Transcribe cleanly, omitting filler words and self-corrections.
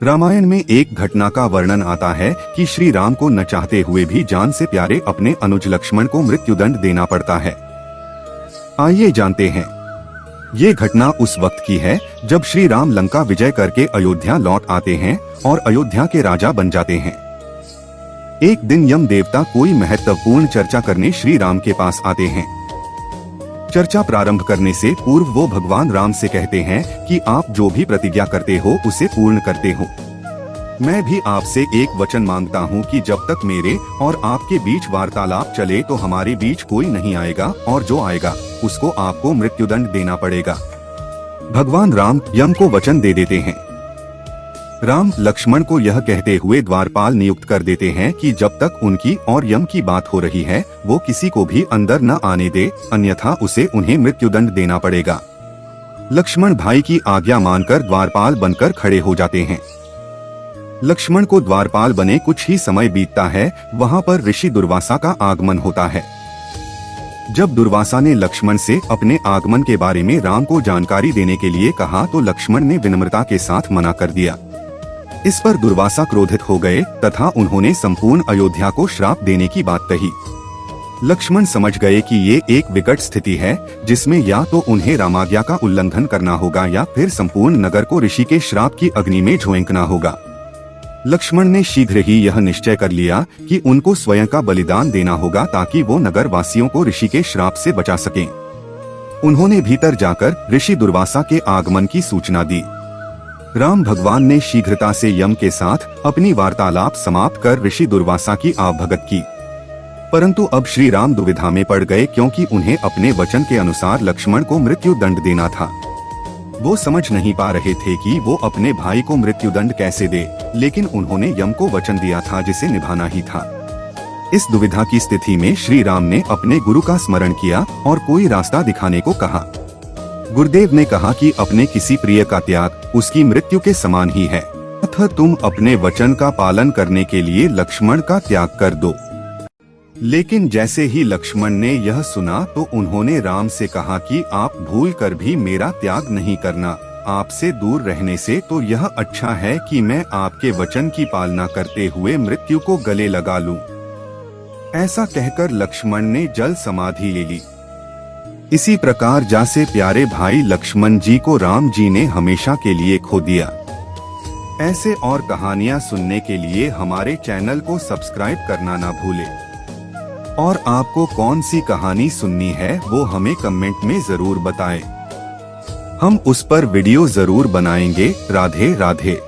रामायण में एक घटना का वर्णन आता है कि श्री राम को न चाहते हुए भी जान से प्यारे अपने अनुज लक्ष्मण को मृत्युदंड देना पड़ता है। आइए जानते हैं। ये घटना उस वक्त की है जब श्री राम लंका विजय करके अयोध्या लौट आते हैं और अयोध्या के राजा बन जाते हैं। एक दिन यम देवता कोई महत्वपूर्ण चर्चा करने श्री राम के पास आते हैं। चर्चा प्रारंभ करने से पूर्व वो भगवान राम से कहते हैं कि आप जो भी प्रतिज्ञा करते हो उसे पूर्ण करते हो। मैं भी आपसे एक वचन मांगता हूँ कि जब तक मेरे और आपके बीच वार्तालाप चले तो हमारे बीच कोई नहीं आएगा और जो आएगा उसको आपको मृत्युदंड देना पड़ेगा। भगवान राम यम को वचन दे देते हैं। राम लक्ष्मण को यह कहते हुए द्वारपाल नियुक्त कर देते हैं कि जब तक उनकी और यम की बात हो रही है वो किसी को भी अंदर न आने दे, अन्यथा उसे उन्हें मृत्युदंड देना पड़ेगा। लक्ष्मण भाई की आज्ञा मानकर द्वारपाल बनकर खड़े हो जाते हैं। लक्ष्मण को द्वारपाल बने कुछ ही समय बीतता है, वहाँ पर ऋषि दुर्वासा का आगमन होता है। जब दुर्वासा ने लक्ष्मण से अपने आगमन के बारे में राम को जानकारी देने के लिए कहा तो लक्ष्मण ने विनम्रता के साथ मना कर दिया। इस पर दुर्वासा क्रोधित हो गए तथा उन्होंने संपूर्ण अयोध्या को श्राप देने की बात कही। लक्ष्मण समझ गए कि ये एक विकट स्थिति है जिसमें या तो उन्हें रामाज्ञा का उल्लंघन करना होगा या फिर संपूर्ण नगर को ऋषि के श्राप की अग्नि में झोंकना होगा। लक्ष्मण ने शीघ्र ही यह निश्चय कर लिया कि उनको स्वयं का बलिदान देना होगा ताकि वो नगर वासियों को ऋषि के श्राप से बचा सकें। उन्होंने भीतर जाकर ऋषि दुर्वासा के आगमन की सूचना दी। राम भगवान ने शीघ्रता से यम के साथ अपनी वार्तालाप समाप्त कर ऋषि दुर्वासा की आवभगत की। परंतु अब श्री राम दुविधा में पड़ गए क्योंकि उन्हें अपने वचन के अनुसार लक्ष्मण को मृत्यु दंड देना था। वो समझ नहीं पा रहे थे कि वो अपने भाई को मृत्युदंड कैसे दे, लेकिन उन्होंने यम को वचन दिया था जिसे निभाना ही था। इस दुविधा की स्थिति में श्री राम ने अपने गुरु का स्मरण किया और कोई रास्ता दिखाने को कहा। गुरुदेव ने कहा कि अपने किसी प्रिय का त्याग उसकी मृत्यु के समान ही है, अतः तुम अपने वचन का पालन करने के लिए लक्ष्मण का त्याग कर दो। लेकिन जैसे ही लक्ष्मण ने यह सुना तो उन्होंने राम से कहा कि आप भूल कर भी मेरा त्याग नहीं करना। आपसे दूर रहने से तो यह अच्छा है कि मैं आपके वचन की पालना करते हुए मृत्यु को गले लगा लूं। ऐसा कहकर लक्ष्मण ने जल समाधि ले ली। इसी प्रकार जैसे प्यारे भाई लक्ष्मण जी को राम जी ने हमेशा के लिए खो दिया। ऐसे और कहानियां सुनने के लिए हमारे चैनल को सब्सक्राइब करना ना भूलें। और आपको कौन सी कहानी सुननी है वो हमें कमेंट में जरूर बताएं। हम उस पर वीडियो जरूर बनाएंगे। राधे राधे।